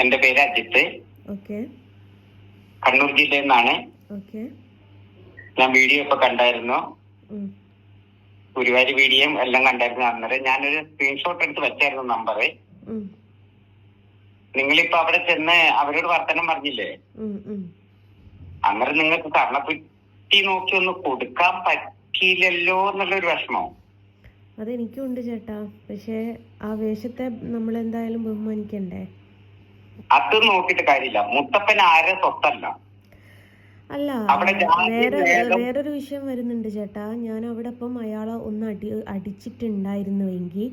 എന്റെ പേര് അജിത്ത്. ഓക്കെ. കണ്ണൂർ ജില്ലയിൽ നിന്നാണ്. ഓക്കെ. ഞാൻ വീഡിയോ ഇപ്പൊ കണ്ടായിരുന്നു. ഗുരുവായൂർ വീഡിയോയും എല്ലാം കണ്ടായിരുന്നു. അന്നേരം ഞാനൊരു സ്ക്രീൻഷോട്ട് എടുത്ത് വെച്ചായിരുന്നു നമ്പർ. നിങ്ങളിപ്പോ അവിടെ ചെന്ന് അവരോട് വർത്തമാനം പറഞ്ഞില്ലേ? അന്നേരം നിങ്ങൾക്ക് കർണക്കുറ്റി നോക്കി ഒന്ന് കൊടുക്കാൻ പറ്റിയില്ലല്ലോ എന്നുള്ളൊരു വിഷമം അതെനിക്കും ഉണ്ട് ചേട്ടാ. പക്ഷെ ആ വേഷത്തെ നമ്മൾ എന്തായാലും ബഹുമാനിക്കണ്ടേ? അത് നോക്കിയിട്ട് കാര്യമില്ല. മുത്തപ്പൻ ആരെ സ്വത്തല്ല. അല്ല, വേറൊരു വിഷയം വരുന്നുണ്ട് ചേട്ടാ. ഞാൻ അവിടെ ഇപ്പം അയാളെ ഒന്ന് അടിച്ചിട്ടുണ്ടായിരുന്നുവെങ്കിൽ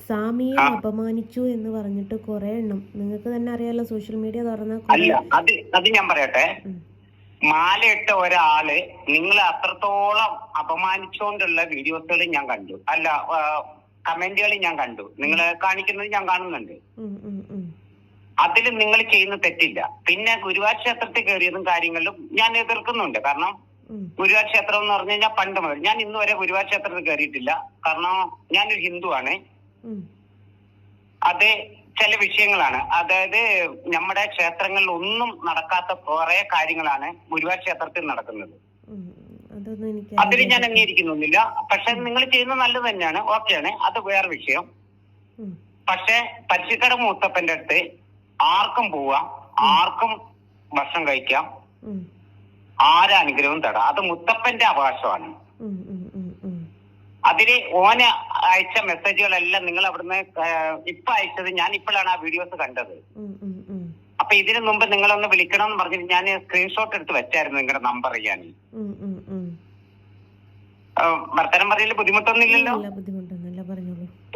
സ്വാമിയെ അപമാനിച്ചു എന്ന് പറഞ്ഞിട്ട് കുറെ എണ്ണം, നിങ്ങൾക്ക് തന്നെ അറിയാലോ, സോഷ്യൽ മീഡിയ തുറന്ന. അത് ഞാൻ പറയട്ടെ, മാലയിട്ട ഒരാള് നിങ്ങൾ അത്രത്തോളം അപമാനിച്ചുകൊണ്ടുള്ള വീഡിയോസുകൾ ഞാൻ കണ്ടു. അല്ല, കമന്റുകൾ ഞാൻ കണ്ടു. നിങ്ങൾ കാണിക്കുന്നത് ഞാൻ കാണുന്നുണ്ട്. അതിൽ നിങ്ങൾ ചെയ്യുന്ന തെറ്റില്ല. പിന്നെ ഗുരുവായൂർ ക്ഷേത്രത്തിൽ കയറിയതും കാര്യങ്ങളിലും ഞാൻ എതിർക്കുന്നുണ്ട്. കാരണം ഗുരുവായൂർ ക്ഷേത്രം എന്ന് പറഞ്ഞു കഴിഞ്ഞാൽ പണ്ട് മുതൽ, ഞാൻ ഇന്ന് വരെ ഗുരുവായൂർ ക്ഷേത്രത്തിൽ കയറിയിട്ടില്ല. കാരണം ഞാനൊരു ഹിന്ദുവാണ്. അത് ചില വിഷയങ്ങളാണ്, അതായത് നമ്മുടെ ക്ഷേത്രങ്ങളിൽ ഒന്നും നടക്കാത്ത കുറെ കാര്യങ്ങളാണ് ഗുരുവായൂർ ക്ഷേത്രത്തിൽ നടക്കുന്നത്. അതിൽ ഞാൻ അംഗീകരിക്കുന്നൊന്നുമില്ല. പക്ഷെ നിങ്ങൾ ചെയ്യുന്നത് നല്ലത് തന്നെയാണ്, ഓക്കെയാണ്, അത് വേറെ വിഷയം. പക്ഷെ പച്ചിക്കട മുത്തപ്പന്റെ അടുത്ത് ആർക്കും പോവാം, ആർക്കും ഭക്ഷണം കഴിക്കാം, ആരനുഗ്രഹവും തടാം. അത് മുത്തപ്പന്റെ അവകാശമാണ്. അതില് ഓന് അയച്ച മെസ്സേജുകളെല്ലാം നിങ്ങൾ അവിടുന്ന് ഇപ്പൊ അയച്ചത് ഞാൻ ഇപ്പോഴാണ് ആ വീഡിയോസ് കണ്ടത്. അപ്പൊ ഇതിനു മുമ്പ് നിങ്ങളൊന്ന് വിളിക്കണം എന്ന് പറഞ്ഞിട്ട് ഞാൻ സ്ക്രീൻഷോട്ട് എടുത്ത് വെച്ചായിരുന്നു നിങ്ങളുടെ നമ്പർ. ഞാൻ വർത്തമാനം പറയല് ബുദ്ധിമുട്ടൊന്നുമില്ലല്ലോ?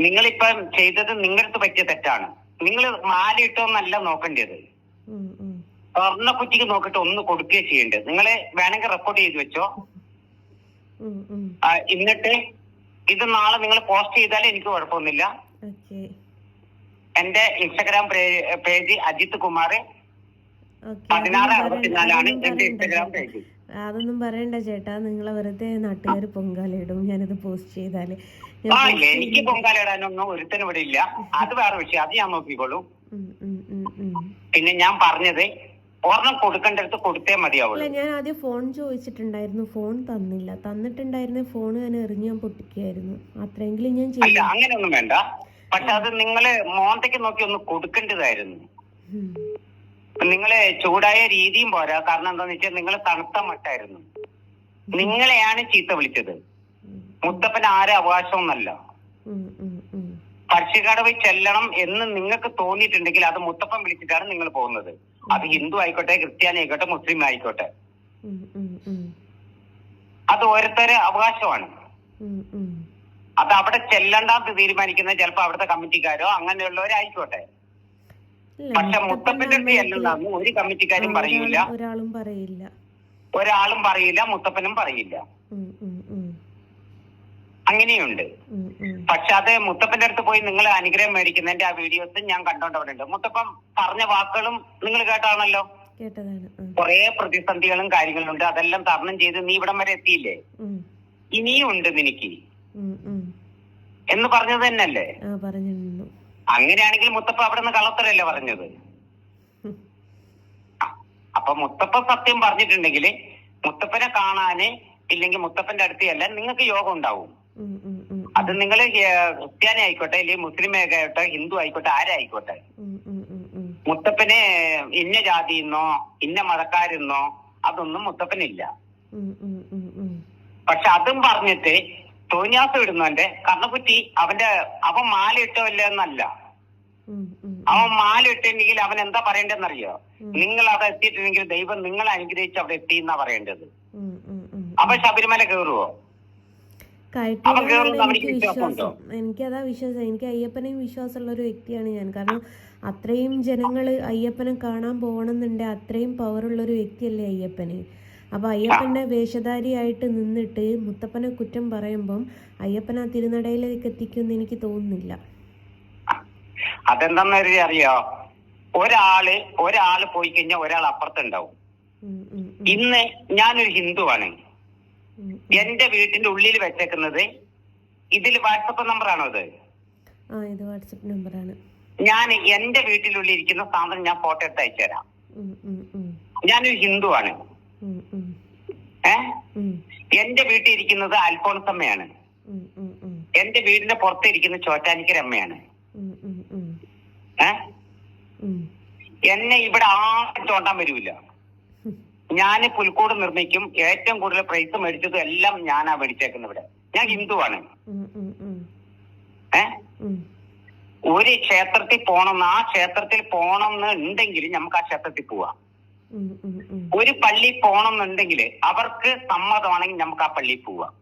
നിങ്ങളിപ്പൊ ചെയ്തത് നിങ്ങളടുത്ത് പറ്റിയ തെറ്റാണ്. നിങ്ങൾ മാല ഇട്ടോന്നല്ല നോക്കേണ്ടത്, സ്വർണ്ണക്കുറ്റിക്ക് നോക്കിട്ട് ഒന്ന് കൊടുക്കുകയും ചെയ്യേണ്ടത്. നിങ്ങള് വേണമെങ്കിൽ റെക്കോർഡ് ചെയ്ത് വെച്ചോ. എന്നിട്ട് ഇത് നാളെ നിങ്ങൾ പോസ്റ്റ് ചെയ്താൽ എനിക്ക് കുഴപ്പമൊന്നുമില്ല. എന്റെ ഇൻസ്റ്റഗ്രാം പേജ് അജിത് കുമാർ 1664 എന്റെ ഇൻസ്റ്റഗ്രാം പേജ്. അതൊന്നും പറയണ്ട ചേട്ടാ, നിങ്ങളെ വെറുതെ നാട്ടുകാർ പൊങ്കാലയിടും ഞാനിത് പോസ്റ്റ് ചെയ്താല്. എനിക്ക് പൊങ്കാലയിടാനൊന്നും ഒരുത്തനും ഇവിടെ ഇല്ല. അത് വേറെ വിഷയം, അത് ഞാൻ നോക്കിക്കോളൂ. പിന്നെ ഞാൻ പറഞ്ഞത് ഒരെണ്ണം കൊടുക്കേണ്ടടുത്ത് കൊടുത്തേ മതിയാവുള്ളൂ. ഞാൻ ആദ്യം ഫോൺ ചോദിച്ചിട്ടുണ്ടായിരുന്നു, ഫോൺ തന്നില്ല. തന്നിട്ടുണ്ടായിരുന്ന ഫോൺ ഞാൻ എറിഞ്ഞ് ഞാൻ പൊട്ടിക്കായിരുന്നു. അത്രയെങ്കിലും ഞാൻ ചെയ്യില്ല. അങ്ങനെയൊന്നും വേണ്ട. പക്ഷെ അത് നിങ്ങള് മോന്തയ്ക്ക് നോക്കി ഒന്ന് കൊടുക്കേണ്ടതായിരുന്നു. നിങ്ങള് ചൂടായ രീതിയും പോരാ. കാരണം എന്താന്ന് വെച്ചാൽ നിങ്ങള് തണുത്ത മട്ടായിരുന്നു. നിങ്ങളെയാണ് ചീത്ത വിളിച്ചത്. മുത്തപ്പൻ ആരെ അവകാശമൊന്നല്ല. പക്ഷിക്കടവ് ചെല്ലണം എന്ന് നിങ്ങൾക്ക് തോന്നിയിട്ടുണ്ടെങ്കിൽ അത് മുത്തപ്പൻ വിളിച്ചിട്ടാണ് നിങ്ങൾ പോകുന്നത്. അത് ഹിന്ദു ആയിക്കോട്ടെ, ക്രിസ്ത്യാനി ആയിക്കോട്ടെ, മുസ്ലിം ആയിക്കോട്ടെ, അത് ഓരോരുത്തരെ അവകാശമാണ്. അത് അവിടെ ചെല്ലണ്ടെന്ന് തീരുമാനിക്കുന്നത് ചിലപ്പോ അവിടുത്തെ കമ്മിറ്റിക്കാരോ അങ്ങനെയുള്ളവരായിക്കോട്ടെ. പക്ഷെ മുത്തപ്പന്റെ അടുത്ത് ചെല്ലണ്ടെന്ന് ഒരു കമ്മിറ്റിക്കാരും പറയൂല, ഒരാളും പറയില്ല, മുത്തപ്പനും പറയില്ല. അങ്ങനെയുണ്ട്. പക്ഷെ അത് മുത്തപ്പന്റെ അടുത്ത് പോയി നിങ്ങൾ അനുഗ്രഹം മേടിക്കുന്നതിന്റെ ആ വീഡിയോസ് ഞാൻ കണ്ടോണ്ട് അവിടെ ഉണ്ട്. മുത്തപ്പൻ പറഞ്ഞ വാക്കുകളും നിങ്ങൾ കേട്ടാണല്ലോ. കുറെ പ്രതിസന്ധികളും കാര്യങ്ങളും ഉണ്ട്. അതെല്ലാം തരണം ചെയ്ത് നീ ഇവിടം വരെ എത്തിയില്ലേ, ഇനിയും ഉണ്ട് നിനക്ക് എന്ന് പറഞ്ഞത് തന്നെയല്ലേ? അങ്ങനെയാണെങ്കിൽ മുത്തപ്പ അവിടെ നിന്ന് കള്ളത്തരല്ലേ പറഞ്ഞത്? അപ്പൊ മുത്തപ്പ സത്യം പറഞ്ഞിട്ടുണ്ടെങ്കിൽ മുത്തപ്പനെ കാണാന് ഇല്ലെങ്കിൽ മുത്തപ്പന്റെ അടുത്ത് ചെല്ലാൻ നിങ്ങൾക്ക് യോഗം ഉണ്ടാവും. അത് നിങ്ങൾ ക്രിസ്ത്യാനി ആയിക്കോട്ടെ, അല്ലെങ്കിൽ മുസ്ലിം ആയിക്കോട്ടെ, ഹിന്ദു ആയിക്കോട്ടെ, ആരായിക്കോട്ടെ, മുത്തപ്പന് ഇന്ന ജാതിന്നോ ഇന്ന മതക്കാരെന്നോ അതൊന്നും മുത്തപ്പനില്ല. പക്ഷെ അതും പറഞ്ഞിട്ട് തോന്നിയാസം ഇടുന്നവന്റെ കർണക്കുറ്റി അവൻ മാല ഇട്ടല്ല എന്നല്ല. അവൻ മാല ഇട്ടിട്ടുണ്ടെങ്കിൽ അവൻ എന്താ പറയേണ്ടതെന്നറിയോ? നിങ്ങൾ അവിടെ എത്തിയിട്ടുണ്ടെങ്കിൽ ദൈവം നിങ്ങളെ അനുഗ്രഹിച്ച് അവിടെ എത്തി എന്നാ പറയേണ്ടത്. അപ്പൊ ശബരിമല കയറുവോ? എനിക്കതാ വിശ്വാസം. എനിക്ക് അയ്യപ്പനെയും വിശ്വാസമുള്ള ഒരു വ്യക്തിയാണ് ഞാൻ. കാരണം അത്രയും ജനങ്ങൾ അയ്യപ്പനെ കാണാൻ പോകണമെന്നുണ്ട്, അത്രയും പവറുള്ളൊരു വ്യക്തിയല്ലേ അയ്യപ്പന്. അപ്പൊ അയ്യപ്പന്റെ വേഷധാരിയായിട്ട് നിന്നിട്ട് മുത്തപ്പനെ കുറ്റം പറയുമ്പം അയ്യപ്പൻ ആ തിരുനടയിലേക്ക് എത്തിക്കുമെന്ന് എനിക്ക് തോന്നുന്നില്ല. അതെന്താന്ന് അറിയോ? ഒരാള് പോയി കഴിഞ്ഞാൽ ഒരാൾ അപ്പുറത്തുണ്ടാവും. ഇന്ന് ഞാനൊരു ഹിന്ദുവാണ്. എന്റെ വീട്ടിന്റെ ഉള്ളിൽ വെച്ചേക്കുന്നത് ഇതിൽ വാട്സപ്പ് നമ്പറാണോ? ഇത് വാട്സപ്പ് നമ്പറാണ്. ഞാൻ എന്റെ വീട്ടിലുള്ളിൽ ഇരിക്കുന്ന സാധനം ഞാൻ ഫോട്ടോ എടുത്ത് അയച്ചു തരാം. ഞാനൊരു ഹിന്ദുവാണ്. എന്റെ വീട്ടിൽ ഇരിക്കുന്നത് അൽഫോൺസമ്മയാണ്. എന്റെ വീടിന്റെ പുറത്ത് ഇരിക്കുന്ന ചോറ്റാനിക്കര അമ്മയാണ്. എന്നെ ഇവിടെ ആരും ചോണ്ടാൻ വരൂല. ഞാൻ പുൽക്കൂട് നിർമ്മിക്കും. ഏറ്റവും കൂടുതൽ പ്രൈസ് മേടിച്ചതും എല്ലാം ഞാനാ മേടിച്ചേക്കുന്നത് ഇവിടെ. ഞാൻ ഹിന്ദുവാണ്. ഒരു ക്ഷേത്രത്തിൽ പോണം, ആ ക്ഷേത്രത്തിൽ പോണം എന്നുണ്ടെങ്കിൽ നമുക്ക് ആ ക്ഷേത്രത്തിൽ പോവാം. ഒരു പള്ളി പോണം എന്നുണ്ടെങ്കിൽ അവർക്ക് സമ്മതമാണെങ്കിൽ നമുക്ക് ആ പള്ളിയിൽ പോവാം.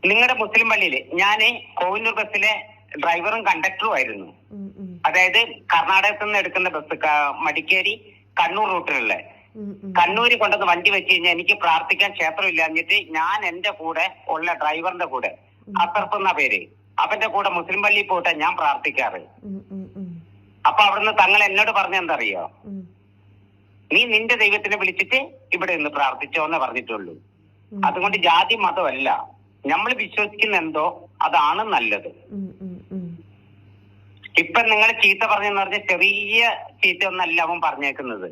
നിങ്ങളുടെ മുസ്ലിം പള്ളിയില് ഞാന് കോവിലൂർ ബസ്സിലെ ഡ്രൈവറും കണ്ടക്ടറും ആയിരുന്നു. അതായത് കർണാടകത്തിൽ നിന്ന് എടുക്കുന്ന ബസ് മടിക്കേരി കണ്ണൂർ റൂട്ടിലുള്ള. കണ്ണൂര് കൊണ്ടുവന്ന് വണ്ടി വെച്ച് കഴിഞ്ഞാൽ എനിക്ക് പ്രാർത്ഥിക്കാൻ ക്ഷേത്രം ഇല്ലാഞ്ഞിട്ട് ഞാൻ എന്റെ കൂടെ ഉള്ള ഡ്രൈവറിന്റെ കൂടെ അസർഫ് എന്ന പേര്, അവന്റെ കൂടെ മുസ്ലിം പള്ളിയിൽ പോയിട്ടാ ഞാൻ പ്രാർത്ഥിക്കാറ്. അപ്പൊ അവിടുന്ന് തങ്ങൾ എന്നോട് പറഞ്ഞെന്തറിയോ, നീ നിന്റെ ദൈവത്തിനെ വിളിച്ചിട്ട് ഇവിടെ നിന്ന് പ്രാർത്ഥിച്ചോന്നേ പറഞ്ഞിട്ടുള്ളൂ. അതുകൊണ്ട് ജാതി മതമല്ല, നമ്മൾ വിശ്വസിക്കുന്ന എന്തോ അതാണ് നല്ലത്. ഇപ്പൊ നിങ്ങൾ ചീത്ത പറഞ്ഞെന്ന് പറഞ്ഞ ചെറിയ ചീത്ത ഒന്നല്ല അവൻ പറഞ്ഞേക്കുന്നത്.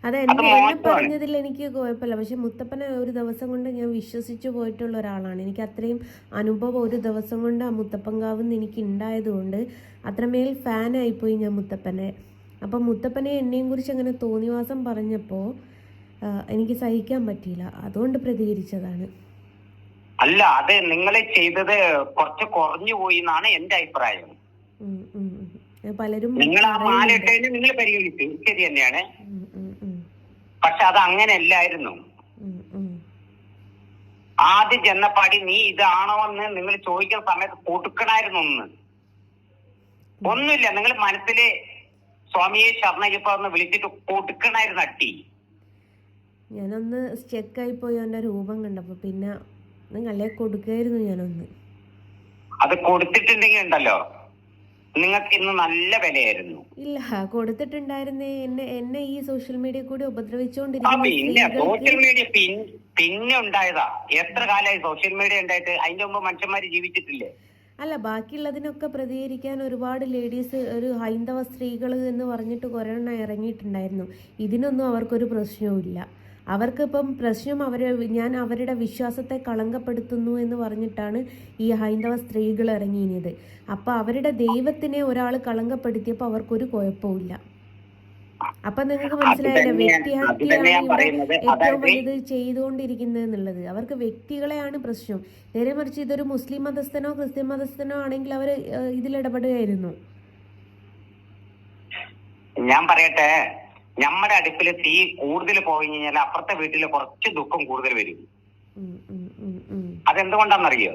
അതെ, എന്നെ പറഞ്ഞതിൽ എനിക്ക് കുഴപ്പമില്ല. പക്ഷെ മുത്തപ്പനെ ഒരു ദിവസം കൊണ്ട് ഞാൻ വിശ്വസിച്ചു പോയിട്ടുള്ള ഒരാളാണ്. എനിക്ക് അത്രയും അനുഭവം ഒരു ദിവസം കൊണ്ട് ആ മുത്തപ്പൻകാവിന്ന് എനിക്ക് ഉണ്ടായതുകൊണ്ട് അത്രമേൽ ഫാനായിപ്പോയി ഞാൻ മുത്തപ്പനെ. അപ്പം മുത്തപ്പനെ എന്നെയും കുറിച്ച് അങ്ങനെ തോന്നിവാസം പറഞ്ഞപ്പോൾ എനിക്ക് സഹിക്കാൻ പറ്റിയില്ല, അതുകൊണ്ട് പ്രതികരിച്ചതാണ്. അല്ല, അത് നിങ്ങൾ ചെയ്തത് കുറച്ച് കുറഞ്ഞു പോയി എന്നാണ് എന്റെ അഭിപ്രായം. പലരും നിങ്ങൾ ആ മാലയിട്ടതിന് നിങ്ങൾ പരിഗണിച്ചു, ശരി തന്നെയാണ്. പക്ഷെ അത് അങ്ങനെയല്ലായിരുന്നു. ആദ്യം ചെന്നപ്പാടി നീ ഇതാണോ എന്ന് നിങ്ങൾ ചോദിക്കുന്ന സമയത്ത് കൊടുക്കണായിരുന്നു. ഒന്നുമില്ല, നിങ്ങൾ മനസ്സില് സ്വാമിയെ ശരണയ്യപ്പ എന്ന് വിളിച്ചിട്ട് കൊടുക്കണായിരുന്നു അട്ടി. ഞാനൊന്ന് സ്റ്റെക്കായി പോയി അവന്റെ രൂപം കണ്ടപ്പോ പിന്നെ നിങ്ങളെ കൊടുക്കായിരുന്നു ഞാനൊന്ന്. അത് കൊടുത്തിട്ടുണ്ടെങ്കിൽ ഉണ്ടല്ലോ നിങ്ങൾക്ക് ഇന്ന് നല്ല വിലയായിരുന്നു. ഇല്ല, കൊടുത്തിട്ടുണ്ടായിരുന്നേ. എന്നെ ഈ സോഷ്യൽ മീഡിയ കൂടി പിന്നെ ഉപദ്രവിച്ചുകൊണ്ടിരിക്കുന്ന സോഷ്യൽ മീഡിയ പിന്നെ ഉണ്ടായതാ. എത്ര കാലമായി സോഷ്യൽ മീഡിയ ഉണ്ടായിട്ട്? അതിന്റെ മുമ്പ് മനുഷ്യന്മാര് ജീവിച്ചിട്ടില്ലേ? അല്ല, ബാക്കിയുള്ളതിനൊക്കെ പ്രതികരിക്കാൻ ഒരുപാട് ലേഡീസ്, ഒരു ഹൈന്ദവ സ്ത്രീകൾ എന്ന് പറഞ്ഞിട്ട് കുറേ എണ്ണം ഇറങ്ങിയിട്ടുണ്ടായിരുന്നു. ഇതിനൊന്നും അവർക്കൊരു പ്രശ്നവും ഇല്ല. അവർക്കിപ്പം പ്രശ്നം ഞാൻ അവരുടെ വിശ്വാസത്തെ കളങ്കപ്പെടുത്തുന്നു എന്ന് പറഞ്ഞിട്ടാണ് ഈ ഹൈന്ദവ സ്ത്രീകൾ ഇറങ്ങിയത്. അപ്പം അവരുടെ ദൈവത്തിനെ ഒരാൾ കളങ്കപ്പെടുത്തിയപ്പോൾ അവർക്കൊരു കുഴപ്പമില്ല. അപ്പം നിങ്ങൾക്ക് മനസ്സിലായില്ല, വ്യക്തിഹത്യയാണ് ഇവിടെ ഏറ്റവും വലുത് ചെയ്തുകൊണ്ടിരിക്കുന്നത് എന്നുള്ളത്. അവർക്ക് വ്യക്തികളെയാണ് പ്രശ്നം. നേരെ മറിച്ച് ഇതൊരു മുസ്ലിം മതസ്ഥനോ ക്രിസ്ത്യൻ മതസ്ഥനോ ആണെങ്കിൽ അവർ ഇതിലിടപെടുകയായിരുന്നു. ഞാൻ പറയട്ടെ, നമ്മുടെ അടുപ്പില് തീ കൂടുതൽ പോയി കഴിഞ്ഞാൽ അപ്പുറത്തെ വീട്ടില് കുറച്ച് ദുഃഖം കൂടുതൽ വരും. അതെന്തുകൊണ്ടാണെന്നറിയോ?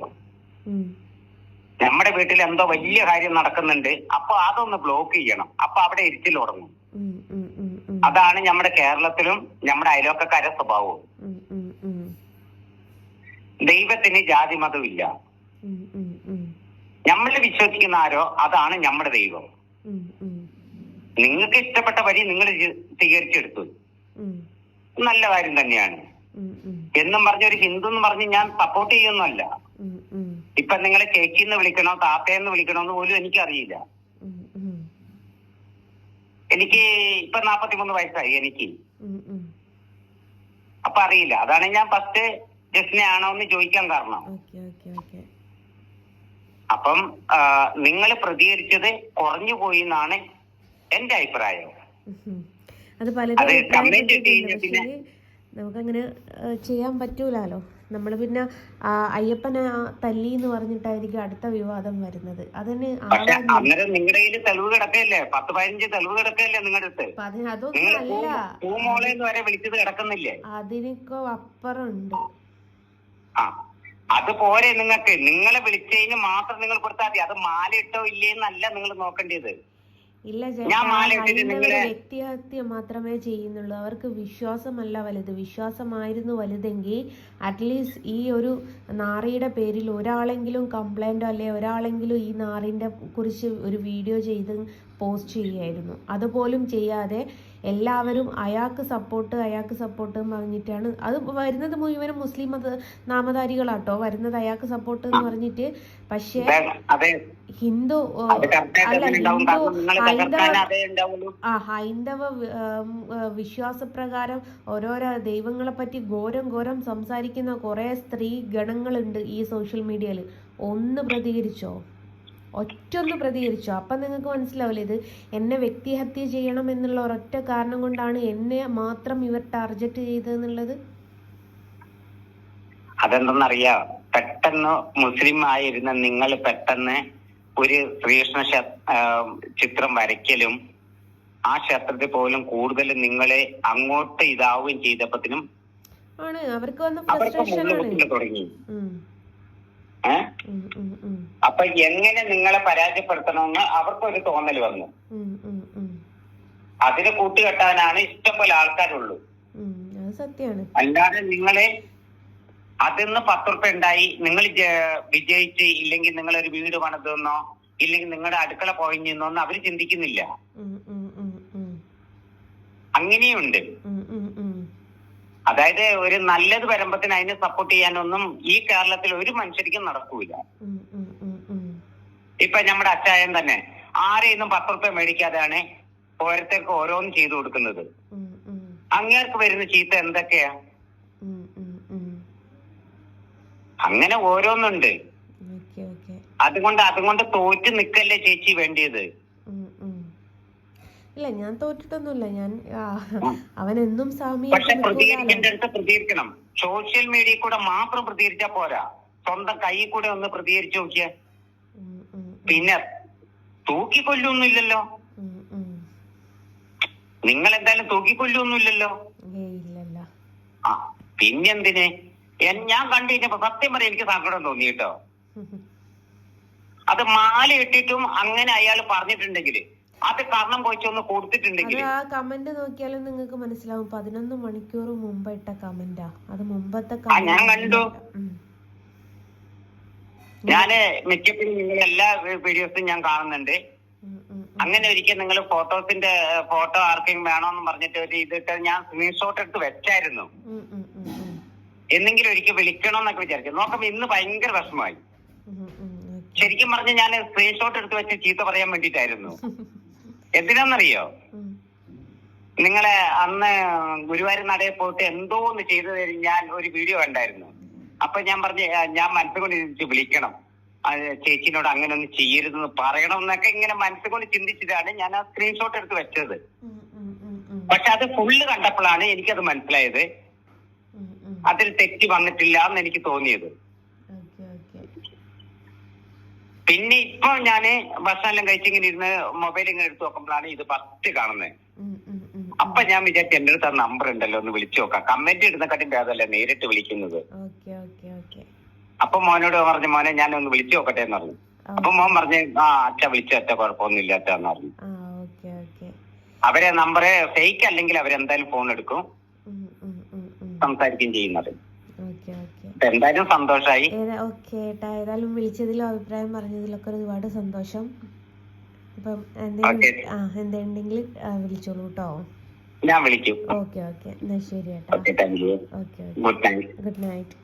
നമ്മുടെ വീട്ടിൽ എന്തോ വലിയ കാര്യം നടക്കുന്നുണ്ട്, അപ്പൊ അതൊന്ന് ബ്ലോക്ക് ചെയ്യണം. അപ്പൊ അവിടെ എരിച്ചിൽ തുടങ്ങും. അതാണ് നമ്മുടെ കേരളത്തിലും നമ്മുടെ അയൽവക്കക്കാരെ സ്വഭാവവും. ദൈവത്തിന് ജാതി മതമില്ല. നമ്മൾ വിശ്വസിക്കുന്ന ആരോ അതാണ് നമ്മുടെ ദൈവം. നിങ്ങൾക്ക് ഇഷ്ടപ്പെട്ട വഴി നിങ്ങൾ സ്വീകരിച്ചെടുത്തു, നല്ല കാര്യം തന്നെയാണ്. എന്നും പറഞ്ഞ ഒരു ഹിന്ദു എന്ന് പറഞ്ഞ് ഞാൻ സപ്പോർട്ട് ചെയ്യുന്നല്ല. ഇപ്പൊ നിങ്ങളെ ചേച്ചിന്ന് വിളിക്കണോ താത്തയെന്ന് വിളിക്കണോന്ന് പോലും എനിക്കറിയില്ല. എനിക്ക് ഇപ്പൊ 43 വയസ്സായി എനിക്ക്. അപ്പൊ അറിയില്ല. അതാണ് ഞാൻ ഫസ്റ്റ് ജസ്റ്റിനെ ആണോ എന്ന് ചോദിക്കാൻ കാരണം. അപ്പം നിങ്ങൾ പ്രതികരിച്ചത് കുറഞ്ഞു പോയി എന്നാണ് എന്റെ അഭിപ്രായം. അത് പലരും നമുക്കങ്ങനെ ചെയ്യാൻ പറ്റൂലോ. നമ്മൾ പിന്നെ അയ്യപ്പനെ തല്ലി എന്ന് പറഞ്ഞിട്ടായിരിക്കും അടുത്ത വിവാദം വരുന്നത്. അതിന് അന്നേരം നിങ്ങളുടെ കയ്യിൽ തെളിവ് കിടക്കല്ലേ? 10-15 തെളിവ് കിടക്കല്ലേ നിങ്ങളുടെ അടുത്ത്? അതൊന്നും അല്ല, പൂമോളെന്ന് വരെ വിളിച്ചത് കിടക്കുന്നില്ലേ? അതിനൊക്കെ അപ്പുറം ഉണ്ട്. അതുപോലെ നിങ്ങൾക്ക് നിങ്ങളെ വിളിച്ചതിന് മാത്രം നിങ്ങൾ കൊടുത്താൽ മതി. അത് മാല ഇട്ടോ ഇല്ലേന്നല്ല നിങ്ങൾ നോക്കേണ്ടത്. ഇല്ല ചേട്ടാ, വ്യക്തിഹത്യ മാത്രമേ ചെയ്യുന്നുള്ളൂ. അവർക്ക് വിശ്വാസമല്ല വലുത്. വിശ്വാസമായിരുന്നു വലുതെങ്കിൽ അറ്റ്ലീസ്റ്റ് ഈ ഒരു നാറിയുടെ പേരിൽ ഒരാളെങ്കിലും കംപ്ലൈൻറ്റോ അല്ലെ ഒരാളെങ്കിലും ഈ നാറിൻ്റെ കുറിച്ച് ഒരു വീഡിയോ ചെയ്ത് പോസ്റ്റ് ചെയ്യായിരുന്നു. അതുപോലും ചെയ്യാതെ എല്ലാവരും അയാൾക്ക് സപ്പോർട്ട് എന്ന് പറഞ്ഞിട്ടാണ് അത് വരുന്നത്. മുഴുവനും മുസ്ലിം നാമധാരികളാട്ടോ വരുന്നത് അയാൾക്ക് സപ്പോർട്ട് എന്ന് പറഞ്ഞിട്ട്. പക്ഷേ ഹിന്ദു ഹൈന്ദവ വിശ്വാസപ്രകാരം ഓരോരോ ദൈവങ്ങളെ പറ്റി ഘോരം സംസാരിക്കുന്ന കുറെ സ്ത്രീ ഗണങ്ങളുണ്ട് ഈ സോഷ്യൽ മീഡിയയിൽ. ഒന്ന് പ്രതികരിച്ചോ? ഒറ്റൊന്ന് പ്രതികരിച്ചോ? അപ്പം നിങ്ങൾക്ക് മനസ്സിലാവില്ല ഇത് എന്നെ വ്യക്തിഹത്യ ചെയ്യണം എന്നുള്ള ഒരൊറ്റ കാരണം കൊണ്ടാണ് എന്നെ മാത്രം ഇവർ ടാർഗറ്റ് ചെയ്തതെന്നുള്ളത്. അതെന്തെന്നറിയാ, പെട്ടെന്ന് മുസ്ലിം ആയിരുന്ന നിങ്ങൾ പെട്ടെന്ന് ഒരു ശ്രീകൃഷ്ണ ചിത്രം വരയ്ക്കലും ആ ക്ഷേത്രത്തിൽ പോലും കൂടുതൽ നിങ്ങളെ അങ്ങോട്ട് ഇതാവുകയും ചെയ്തപ്പത്തിനും ആണ് അവർക്ക് വന്ന ഫ്രസ്ട്രേഷൻ തുടങ്ങി. അപ്പൊ എങ്ങനെ നിങ്ങളെ പരാജയപ്പെടുത്തണമെന്ന് അവർക്കൊരു തോന്നൽ വന്നു. അതിന് കൂട്ടുകെട്ടാനാണ് ഇഷ്ടം പോലെ ആൾക്കാരുള്ളൂ. അല്ലാതെ നിങ്ങളെ അതിന്ന് 10 ഉറുപ്പ്യ ഉണ്ടായി നിങ്ങൾ വിജയിച്ച് ഇല്ലെങ്കിൽ നിങ്ങളൊരു വീട് പണിതെന്നോ ഇല്ലെങ്കിൽ നിങ്ങളുടെ അടുക്കള പോയിഞ്ഞെന്നോ അവര് ചിന്തിക്കുന്നില്ല. അങ്ങനെയുണ്ട്. അതായത് ഒരു നല്ലത് വരുമ്പത്തിന് അതിനെ സപ്പോർട്ട് ചെയ്യാനൊന്നും ഈ കേരളത്തിൽ ഒരു മനുഷ്യർക്കും നടക്കൂല. ഇപ്പൊ നമ്മുടെ അച്ചായൻ തന്നെ ആരെയൊന്നും 10 ഉറുപ്പ്യ മേടിക്കാതെയാണ് ഓരോരുത്തർക്ക് ഓരോന്നും ചെയ്തു കൊടുക്കുന്നത്. അങ്ങേർക്ക് വരുന്ന ചീത്ത എന്തൊക്കെയാ? അങ്ങനെ ഓരോന്നുണ്ട്. അതുകൊണ്ട് തോറ്റ് നിക്കല്ലേ ചേച്ചി വേണ്ടിയത്. ഇല്ല ഞാൻ തോറ്റിട്ടൊന്നുമില്ല. ഞാൻ അവൻ എന്നും പക്ഷെ പ്രതികരിക്കേണ്ടടുത്ത് പ്രതികരിക്കണം. സോഷ്യൽ മീഡിയയിൽ കൂടെ മാത്രം പ്രതികരിച്ചാ പോരാ, സ്വന്തം കൈയിൽ കൂടെ ഒന്ന് പ്രതികരിച്ചു നോക്കിയ. പിന്നെ തൂക്കിക്കൊല്ലൊന്നുമില്ലല്ലോ, നിങ്ങൾ എന്തായാലും തൂക്കിക്കൊല്ലൊന്നുമില്ലല്ലോ. പിന്നെന്തിന്? ഞാൻ കണ്ടു കഴിഞ്ഞപ്പോ സത്യം പറയാൻ എനിക്ക് സങ്കടം തോന്നി കേട്ടോ. അത് മാല ഇട്ടിട്ടും അങ്ങനെ അയാൾ പറഞ്ഞിട്ടുണ്ടെങ്കിൽ അത് കാരണം പോയിച്ചൊന്ന് കൊടുത്തിട്ടുണ്ടെങ്കിൽ ആ കമന്റ് നോക്കിയാലും നിങ്ങൾക്ക് മനസ്സിലാവും. 11 മണിക്കൂർ മുമ്പ് ഇട്ട കമന്റാ അത്. മുമ്പത്തെ ഞാൻ കണ്ടു. ഞാന് മിക്കപ്പോഴും നിങ്ങൾ എല്ലാ വീഡിയോസും ഞാൻ കാണുന്നുണ്ട്. അങ്ങനെ ഒരിക്കൽ നിങ്ങൾ ഫോട്ടോ ആർക്കെങ്കിലും വേണോന്ന് പറഞ്ഞിട്ട് ഒരു ഇതിട്ട് ഞാൻ സ്ക്രീൻഷോട്ട് എടുത്ത് വെച്ചായിരുന്നു. എന്നെങ്കിലും ഒരിക്കൽ വിളിക്കണമെന്നൊക്കെ വിചാരിച്ചു. നോക്കുമ്പോ ഇന്ന് ഭയങ്കര വിഷമമായി. ശരിക്കും പറഞ്ഞ ഞാൻ സ്ക്രീൻഷോട്ട് എടുത്ത് വെച്ച് ചീത്ത പറയാൻ വേണ്ടിട്ടായിരുന്നു. എന്തിനാന്നറിയോ? നിങ്ങളെ അന്ന് ഗുരുവായൂർ നടയിൽ പോയിട്ട് എന്തോ ഒന്ന് ചെയ്തു തരും ഞാൻ ഒരു വീഡിയോ കണ്ടായിരുന്നു. അപ്പൊ ഞാൻ പറഞ്ഞു ഞാൻ മനസ്സുകൊണ്ട് ചിന്തിച്ച് വിളിക്കണം, ചേച്ചിനോട് അങ്ങനെ ഒന്നും ചെയ്യരുതെന്ന് പറയണം എന്നൊക്കെ ഇങ്ങനെ മനസ്സുകൊണ്ട് ചിന്തിച്ചിട്ടാണ് ഞാൻ ആ സ്ക്രീൻഷോട്ട് എടുത്ത് വെച്ചത്. പക്ഷെ അത് ഫുള്ള് കണ്ടപ്പോഴാണ് എനിക്കത് മനസ്സിലായത് അതിൽ തെറ്റ് വന്നിട്ടില്ല എന്ന് എനിക്ക് തോന്നിയത്. പിന്നെ ഇപ്പൊ ഞാന് ഭക്ഷണമെല്ലാം കഴിച്ചിങ്ങനെ ഇരുന്ന് മൊബൈൽ ഇങ്ങനെ എടുത്ത് നോക്കുമ്പോഴാണ് ഇത് ഫസ്റ്റ് കാണുന്നത്. അപ്പൊ ഞാൻ വിചാരിച്ചു എന്റെ അടുത്ത് ആ നമ്പർ ഉണ്ടല്ലോ ഒന്ന് വിളിച്ചു നോക്കാം. കമന്റ് ഇടുന്നക്കാട്ടും ഭേദമല്ലേ നേരിട്ട് വിളിക്കുന്നത്. അപ്പൊ മോനോട് പറഞ്ഞു മോനെ ഞാൻ ഒന്ന് വിളിച്ചു നോക്കട്ടെ എന്ന് പറഞ്ഞു. അപ്പൊ മോൻ പറഞ്ഞു അച്ഛ വിളിച്ചു അച്ഛ കുഴപ്പമൊന്നുമില്ല അച്ഛ എന്ന് പറഞ്ഞു. അവരെ നമ്പറ് ഫേക്ക് അല്ലെങ്കിൽ അവരെന്തായാലും ഫോൺ എടുക്കും, സംസാരിക്കുകയും ചെയ്യുന്നത്. എന്തായാലും സന്തോഷായി. ഏതായാലും വിളിച്ചതിലും അഭിപ്രായം പറഞ്ഞതിലൊക്കെ ഒരുപാട് സന്തോഷം. അപ്പം എന്തെങ്കിലും വിളിച്ചോളൂ കേട്ടോ. ഞാൻ വിളിക്കും. ഓക്കെ എന്നാ ശരി ഏട്ടാ. Okay good night. Good night.